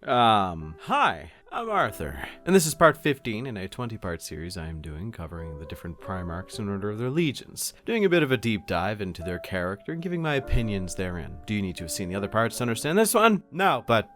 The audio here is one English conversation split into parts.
Hi, I'm Arthur, and this is part 15 in a 20-part series I am doing covering the different Primarchs in order of their legions, doing a bit of a deep dive into their character and giving my opinions therein. Do you need to have seen the other parts to understand this one? No, but,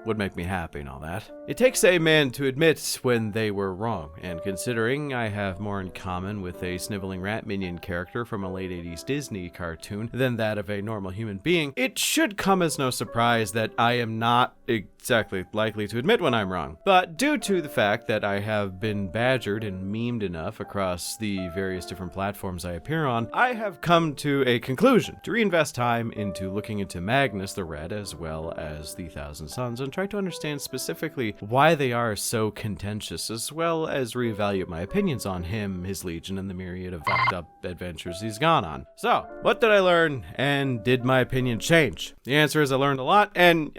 would make me happy and all that. It takes a man to admit when they were wrong, and considering I have more in common with a sniveling rat minion character from a late 80s Disney cartoon than that of a normal human being, it should come as no surprise that I am not exactly likely to admit when I'm wrong. But due to the fact that I have been badgered and memed enough across the various different platforms I appear on, I have come to a conclusion to reinvest time into looking into Magnus the Red as well as the Thousand Sons and try to understand specifically why they are so contentious, as well as reevaluate my opinions on him, his legion, and the myriad of fucked up adventures he's gone on. So, what did I learn, and did my opinion change? The answer is I learned a lot, and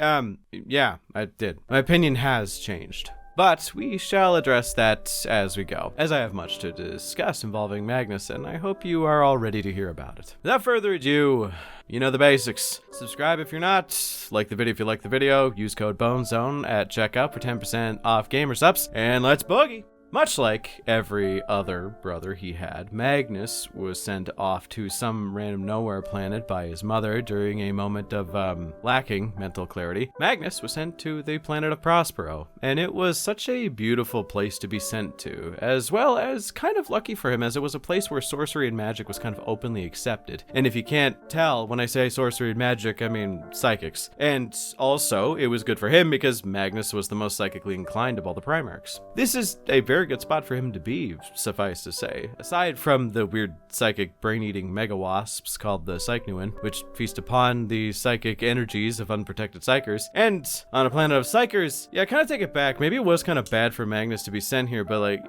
yeah, I did. My opinion has changed. But we shall address that as we go, as I have much to discuss involving Magnus, and I hope you are all ready to hear about it. Without further ado, you know the basics. Subscribe if you're not, like the video if you like the video, use code BONEZONE at checkout for 10% off gamer subs, and let's boogie! Much like every other brother he had, Magnus was sent off to some random nowhere planet by his mother during a moment of lacking mental clarity. Magnus was sent to the planet of Prospero, and it was such a beautiful place to be sent to, as well as kind of lucky for him, as it was a place where sorcery and magic was kind of openly accepted. And if you can't tell, when I say sorcery and magic, I mean psychics. And also, it was good for him because Magnus was the most psychically inclined of all the Primarchs. This is a very good spot for him to be, suffice to say. Aside from the weird psychic brain-eating mega-wasps called the Psychnuin, which feast upon the psychic energies of unprotected psychers. And on a planet of psychers, yeah, kind of take it back. Maybe it was kind of bad for Magnus to be sent here, but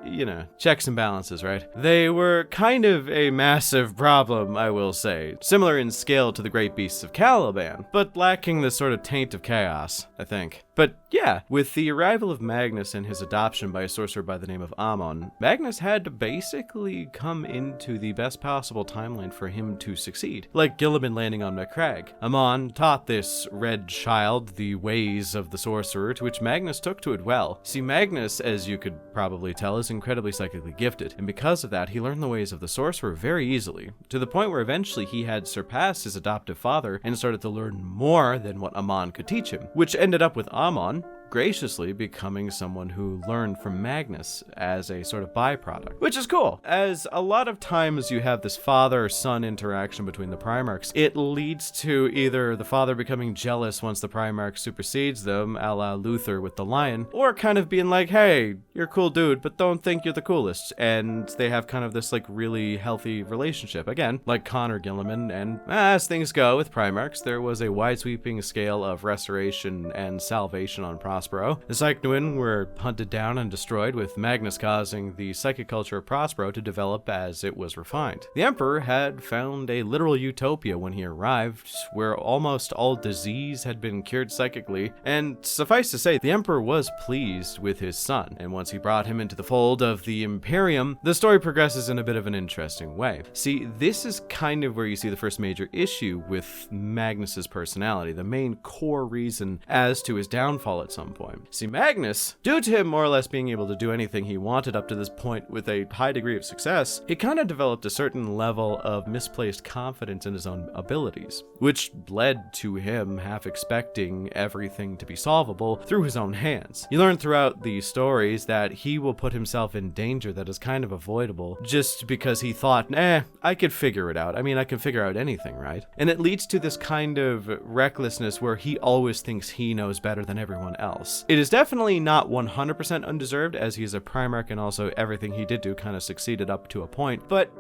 checks and balances, right? They were kind of a massive problem, I will say. Similar in scale to the great beasts of Caliban, but lacking the sort of taint of chaos, I think. But yeah, with the arrival of Magnus and his adoption by a sorcerer by the name of Amon, Magnus had to basically come into the best possible timeline for him to succeed. Like Gilliman landing on Macragge. Amon taught this red child the ways of the sorcerer, to which Magnus took to it well. See, Magnus, as you could probably tell, is incredibly psychically gifted, and because of that, he learned the ways of the sorcerer very easily, to the point where eventually he had surpassed his adoptive father and started to learn more than what Amon could teach him, which ended up with Amon graciously becoming someone who learned from Magnus as a sort of byproduct, which is cool, as a lot of times you have this father-son interaction between the Primarchs. It leads to either the father becoming jealous once the Primarch supersedes them, a la Luther with the lion, or kind of being like, hey, you're a cool dude, but don't think you're the coolest, and they have kind of this really healthy relationship. Again, like Connor Gilliman, and as things go with Primarchs, there was a wide-sweeping scale of restoration and salvation on Prospero. The Psychnuin were hunted down and destroyed, with Magnus causing the psychic culture of Prospero to develop as it was refined. The Emperor had found a literal utopia when he arrived, where almost all disease had been cured psychically, and suffice to say, the Emperor was pleased with his son, and once he brought him into the fold of the Imperium, the story progresses in a bit of an interesting way. See, this is kind of where you see the first major issue with Magnus's personality, the main core reason as to his downfall at some point. See, Magnus, due to him more or less being able to do anything he wanted up to this point with a high degree of success, he kind of developed a certain level of misplaced confidence in his own abilities, which led to him half expecting everything to be solvable through his own hands. You learn throughout the stories that he will put himself in danger that is kind of avoidable just because he thought, I could figure it out. I mean, I can figure out anything, right? And it leads to this kind of recklessness where he always thinks he knows better than everyone else. It is definitely not 100% undeserved, as he is a Primarch and also everything he did do kind of succeeded up to a point, but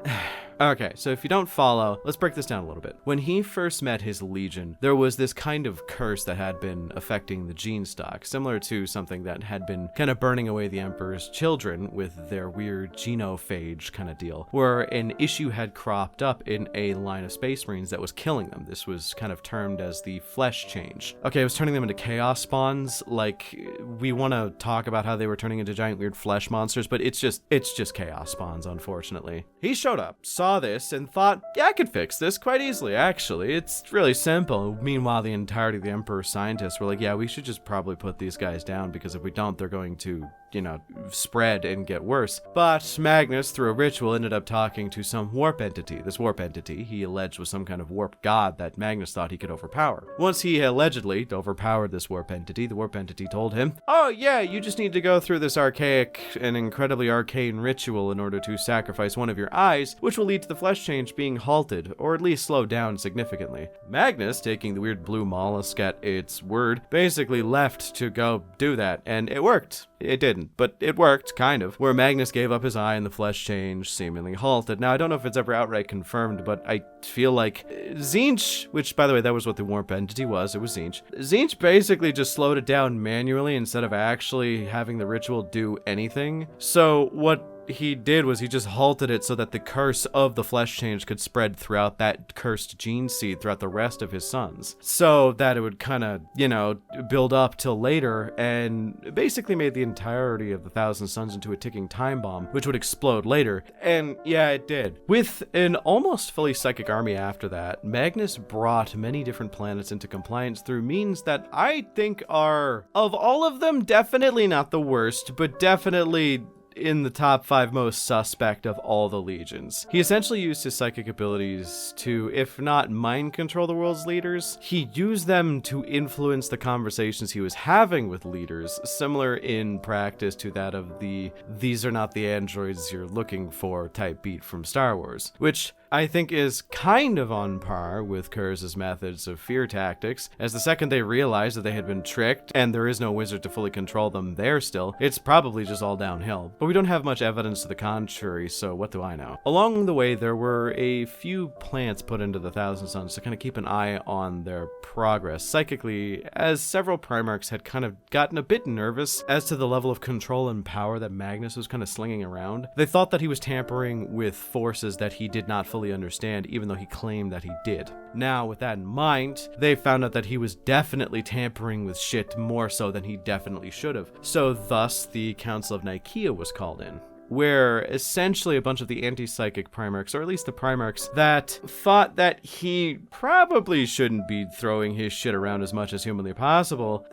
okay, so if you don't follow, let's break this down a little bit. When he first met his legion, there was this kind of curse that had been affecting the gene stock, similar to something that had been kind of burning away the Emperor's children with their weird genophage kind of deal, where an issue had cropped up in a line of Space Marines that was killing them. This was kind of termed as the flesh change. Okay, it was turning them into chaos spawns. Like, we want to talk about how they were turning into giant weird flesh monsters, but it's just chaos spawns, unfortunately. He showed up, saw saw this and thought, yeah, I could fix this quite easily, actually. It's really simple. Meanwhile, the entirety of the Emperor's scientists were like, yeah, we should just probably put these guys down, because if we don't, they're going to, spread and get worse. But Magnus, through a ritual, ended up talking to some warp entity. This warp entity, he alleged, was some kind of warp god that Magnus thought he could overpower. Once he allegedly overpowered this warp entity, the warp entity told him, oh yeah, you just need to go through this archaic and incredibly arcane ritual in order to sacrifice one of your eyes, which will lead to the flesh change being halted, or at least slowed down significantly. Magnus, taking the weird blue mollusk at its word, basically left to go do that, and it worked. It didn't, but it worked, kind of, where Magnus gave up his eye and the flesh change seemingly halted. Now, I don't know if it's ever outright confirmed, but I feel like Tzeentch, which, by the way, that was what the warp entity was, it was Tzeentch. Tzeentch basically just slowed it down manually instead of actually having the ritual do anything. So what he did was he just halted it so that the curse of the flesh change could spread throughout that cursed gene seed throughout the rest of his sons, so that it would kind of, build up till later, and basically made the entirety of the 1,000 Suns into a ticking time bomb, which would explode later. And yeah, it did. With an almost fully psychic army after that, Magnus brought many different planets into compliance through means that I think are, of all of them, definitely not the worst, but definitely in the top 5 most suspect of all the legions. He essentially used his psychic abilities to, if not mind control the world's leaders, he used them to influence the conversations he was having with leaders, similar in practice to that of the "these are not the androids you're looking for" type beat from Star Wars, which I think is kind of on par with Kurz' methods of fear tactics, as the second they realized that they had been tricked and there is no wizard to fully control them there still, it's probably just all downhill. But we don't have much evidence to the contrary, so what do I know? Along the way, there were a few plants put into the 1,000 Suns to kind of keep an eye on their progress psychically, as several Primarchs had kind of gotten a bit nervous as to the level of control and power that Magnus was kind of slinging around. They thought that he was tampering with forces that he did not fully understand, even though he claimed that he did. Now, with that in mind, they found out that he was definitely tampering with shit more so than he definitely should have. So thus, the Council of Nicaea was called in, where essentially a bunch of the anti-psychic Primarchs, or at least the Primarchs that thought that he probably shouldn't be throwing his shit around as much as humanly possible,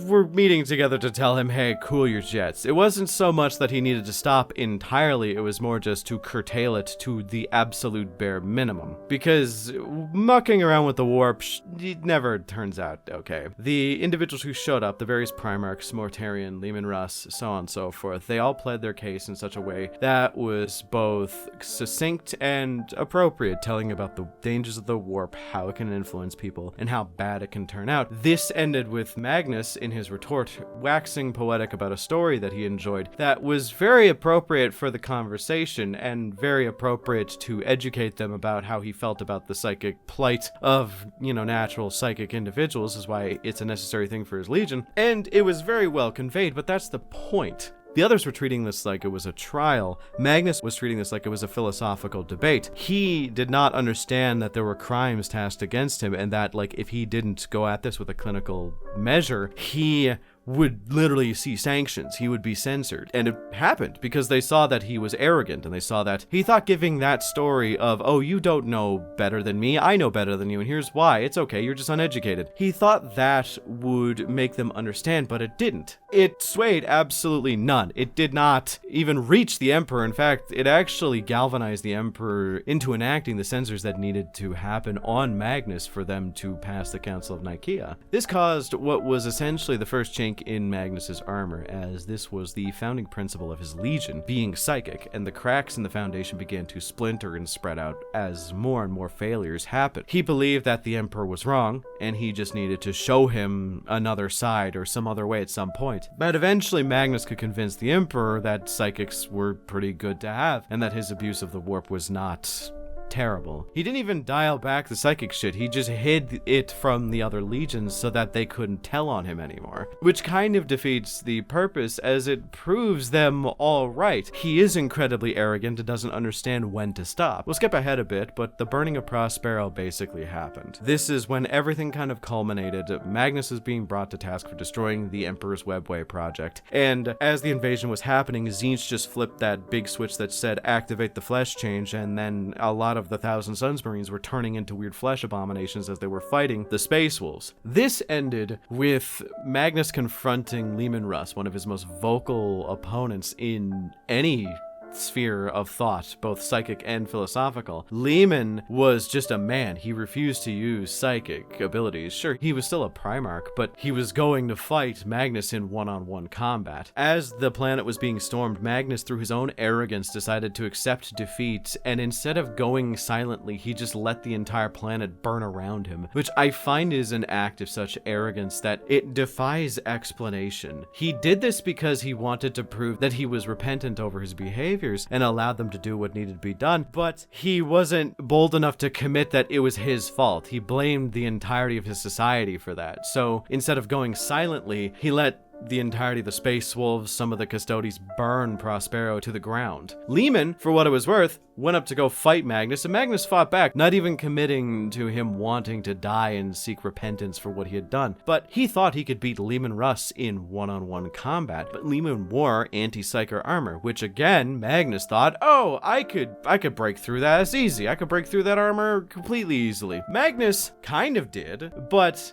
were meeting together to tell him, hey, cool your jets. It wasn't so much that he needed to stop entirely, it was more just to curtail it to the absolute bare minimum. Because mucking around with the warp it never turns out okay. The individuals who showed up, the various Primarchs, Mortarion, Leman Russ, so on and so forth, they all pled their case in such a way that was both succinct and appropriate, telling about the dangers of the warp, how it can influence people, and how bad it can turn out. This ended with Magnus, in his retort, waxing poetic about a story that he enjoyed that was very appropriate for the conversation and very appropriate to educate them about how he felt about the psychic plight of, natural psychic individuals, is why it's a necessary thing for his legion. And it was very well conveyed, but that's the point. The others were treating this like it was a trial. Magnus was treating this like it was a philosophical debate. He did not understand that there were crimes tasked against him, and that, if he didn't go at this with a clinical measure, he would literally see sanctions. He would be censored. And it happened because they saw that he was arrogant, and they saw that he thought giving that story of, oh, you don't know better than me, I know better than you, and here's why, it's okay, you're just uneducated. He thought that would make them understand, but it didn't. It swayed absolutely none. It did not even reach the Emperor. In fact, it actually galvanized the Emperor into enacting the censors that needed to happen on Magnus for them to pass the Council of Nicaea. This caused what was essentially the first chink in Magnus's armor, as this was the founding principle of his legion, being psychic, and the cracks in the foundation began to splinter and spread out as more and more failures happened. He believed that the Emperor was wrong, and he just needed to show him another side or some other way at some point. But eventually Magnus could convince the Emperor that psychics were pretty good to have, and that his abuse of the warp was not terrible. He didn't even dial back the psychic shit, he just hid it from the other legions so that they couldn't tell on him anymore. Which kind of defeats the purpose, as it proves them all right. He is incredibly arrogant and doesn't understand when to stop. We'll skip ahead a bit, but the Burning of Prospero basically happened. This is when everything kind of culminated. Magnus is being brought to task for destroying the Emperor's Webway project, and as the invasion was happening, Tzeentch just flipped that big switch that said activate the flesh change, and then a lot of the Thousand Suns Marines were turning into weird flesh abominations as they were fighting the Space Wolves. This ended with Magnus confronting Leman Russ, one of his most vocal opponents in any sphere of thought, both psychic and philosophical. Leman was just a man. He refused to use psychic abilities. Sure, he was still a Primarch, but he was going to fight Magnus in one-on-one combat. As the planet was being stormed, Magnus, through his own arrogance, decided to accept defeat, and instead of going silently, he just let the entire planet burn around him, which I find is an act of such arrogance that it defies explanation. He did this because he wanted to prove that he was repentant over his behavior and allowed them to do what needed to be done, but he wasn't bold enough to commit that it was his fault. He blamed the entirety of his society for that. So instead of going silently, he let the entirety of the Space Wolves, some of the Custodes, burn Prospero to the ground. Leman, for what it was worth, went up to go fight Magnus, and Magnus fought back, not even committing to him wanting to die and seek repentance for what he had done. But he thought he could beat Leman Russ in one-on-one combat, but Leman wore anti-psyker armor, which again, Magnus thought, oh, I could break through that. It's easy. I could break through that armor completely easily. Magnus kind of did, but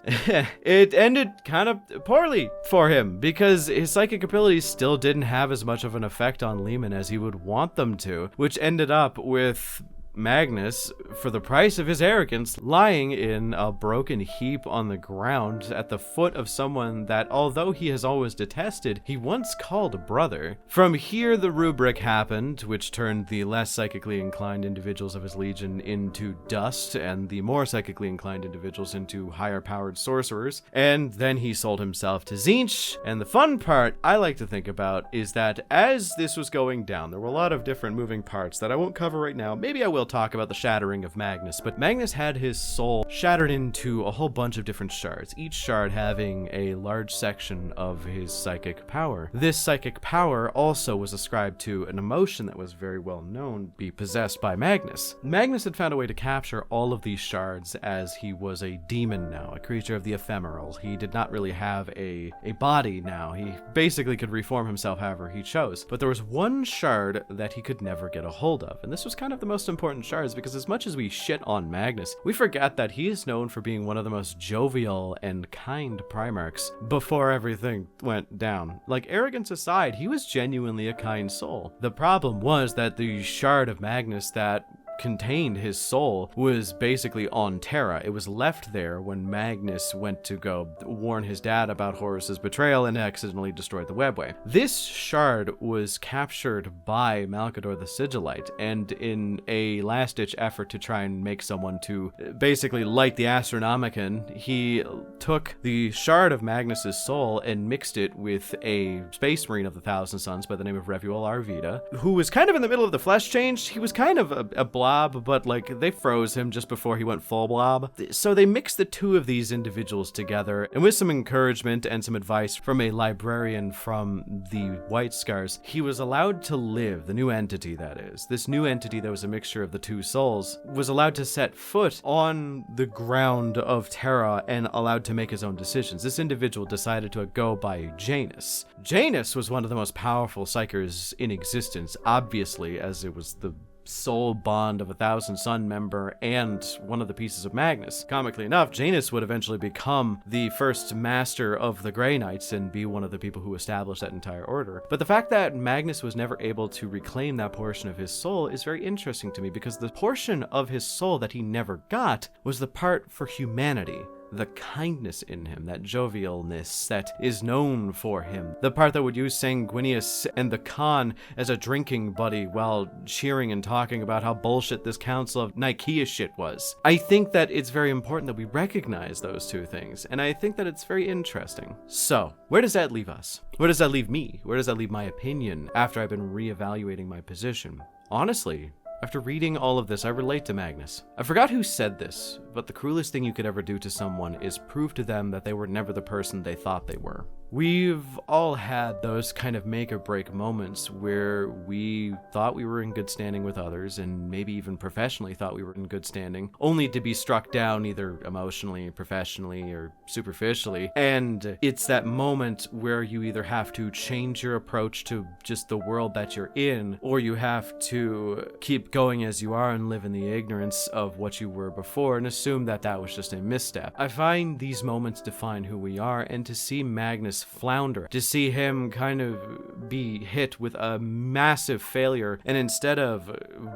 it ended kind of poorly for him, because his psychic abilities still didn't have as much of an effect on Leman as he would want them to, which ended up with Magnus, for the price of his arrogance, lying in a broken heap on the ground at the foot of someone that, although he has always detested, he once called a brother. From here, the rubric happened, which turned the less psychically inclined individuals of his legion into dust, and the more psychically inclined individuals into higher-powered sorcerers, and then he sold himself to Tzeentch. And the fun part I like to think about is that as this was going down, there were a lot of different moving parts that I won't cover right now. Maybe I will talk about the shattering of Magnus, but Magnus had his soul shattered into a whole bunch of different shards, each shard having a large section of his psychic power. This psychic power also was ascribed to an emotion that was very well known, be possessed by Magnus. Magnus had found a way to capture all of these shards, as he was a demon now, a creature of the ephemeral. He did not really have a body now. He basically could reform himself however he chose. But there was one shard that he could never get a hold of, and this was kind of the most important shards, because as much as we shit on Magnus, we forget that he is known for being one of the most jovial and kind Primarchs before everything went down. Like, arrogance aside, he was genuinely a kind soul. The problem was that the Shard of Magnus that contained his soul was basically on Terra. It was left there when Magnus went to go warn his dad about Horus's betrayal and accidentally destroyed the Webway. This shard was captured by Malcador the Sigillite, and in a last-ditch effort to try and make someone to basically light the Astronomicon, he took the Shard of Magnus's soul and mixed it with a Space Marine of the Thousand Suns by the name of Revuel Arvida, who was kind of in the middle of the flesh change. He was kind of a blob, but like they froze him just before he went full blob. So they mixed the two of these individuals together, and with some encouragement and some advice from a librarian from the White Scars, he was allowed to live, the new entity that is. This new entity that was a mixture of the two souls was allowed to set foot on the ground of Terra and allowed to make his own decisions. This individual decided to go by Janus. Janus was one of the most powerful psychers in existence, obviously, as it was the soul bond of a Thousand Sun member and one of the pieces of Magnus. Comically enough, Janus would eventually become the first master of the Grey Knights and be one of the people who established that entire order. But the fact that Magnus was never able to reclaim that portion of his soul is very interesting to me, because the portion of his soul that he never got was the part for humanity. The kindness in him, that jovialness that is known for him. The part that would use Sanguinius and the Khan as a drinking buddy while cheering and talking about how bullshit this Council of Nicaea shit was. I think that it's very important that we recognize those two things, and I think that it's very interesting. So, where does that leave us? Where does that leave me? Where does that leave my opinion after I've been reevaluating my position? Honestly, After reading all of this, I relate to Magnus. I forgot who said this, but the cruelest thing you could ever do to someone is prove to them that they were never the person they thought they were. We've all had those kind of make or break moments where we thought we were in good standing with others, and maybe even professionally thought we were in good standing, only to be struck down either emotionally, professionally, or superficially. And it's that moment where you either have to change your approach to just the world that you're in, or you have to keep going as you are and live in the ignorance of what you were before and assume that that was just a misstep. I find these moments define who we are, and to see Magnus flounder, to see him kind of be hit with a massive failure, and instead of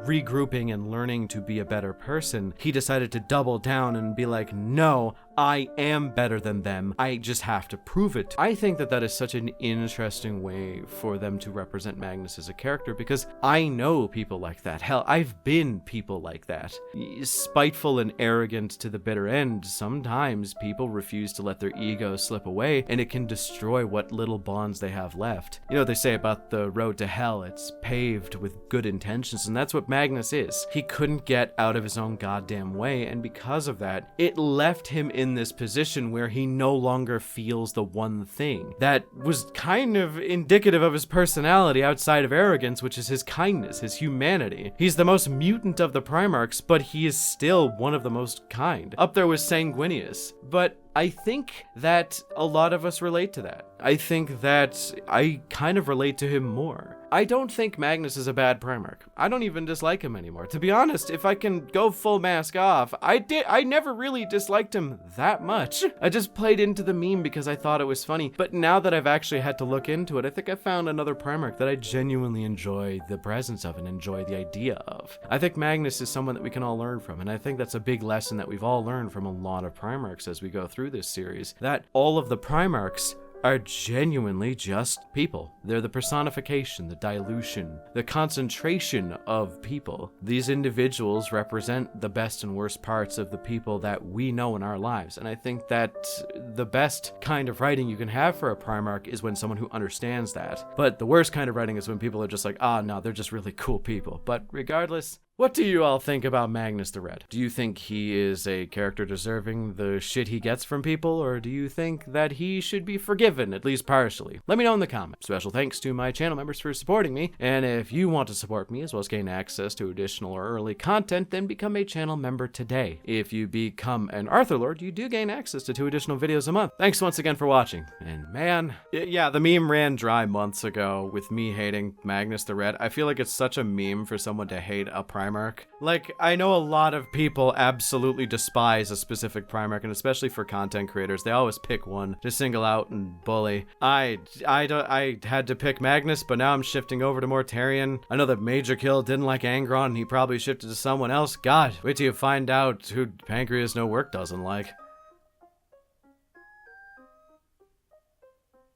regrouping and learning to be a better person, he decided to double down and be like, no, I am better than them. I just have to prove it. I think that that is such an interesting way for them to represent Magnus as a character, because I know people like that. Hell, I've been people like that. Spiteful and arrogant to the bitter end. Sometimes people refuse to let their ego slip away, and it can destroy what little bonds they have left. You know what they say about the road to hell? It's paved with good intentions, and that's what Magnus is. He couldn't get out of his own goddamn way, and because of that, it left him in this position where he no longer feels the one thing that was kind of indicative of his personality outside of arrogance, which is his kindness, his humanity. He's the most mutant of the Primarchs, but he is still one of the most kind. Up there with Sanguinius. But I think that a lot of us relate to that. I think that I kind of relate to him more. I don't think Magnus is a bad Primarch. I don't even dislike him anymore. To be honest, if I can go full mask off, I never really disliked him that much. I just played into the meme because I thought it was funny. But now that I've actually had to look into it, I think I found another Primarch that I genuinely enjoy the presence of and enjoy the idea of. I think Magnus is someone that we can all learn from, and I think that's a big lesson that we've all learned from a lot of Primarchs as we go through this series, that all of the Primarchs are genuinely just people. They're the personification, the dilution, the concentration of people. These individuals represent the best and worst parts of the people that we know in our lives. And I think that the best kind of writing you can have for a Primarch is when someone who understands that. But the worst kind of writing is when people are just like, no, they're just really cool people. But regardless, what do you all think about Magnus the Red? Do you think he is a character deserving the shit he gets from people, or do you think that he should be forgiven, at least partially? Let me know in the comments. Special thanks to my channel members for supporting me, and if you want to support me as well as gain access to additional or early content, then become a channel member today. If you become an Arthur Lord, you do gain access to 2 additional videos a month. Thanks once again for watching, and man, yeah, the meme ran dry months ago with me hating Magnus the Red. I feel like it's such a meme for someone to hate a Primarch. Like, I know a lot of people absolutely despise a specific Primarch, and especially for content creators, they always pick one to single out and bully. I had to pick Magnus, but now I'm shifting over to Mortarion. I know that Major Kill didn't like Angron, and he probably shifted to someone else. God, wait till you find out who Pancreas No Work doesn't like.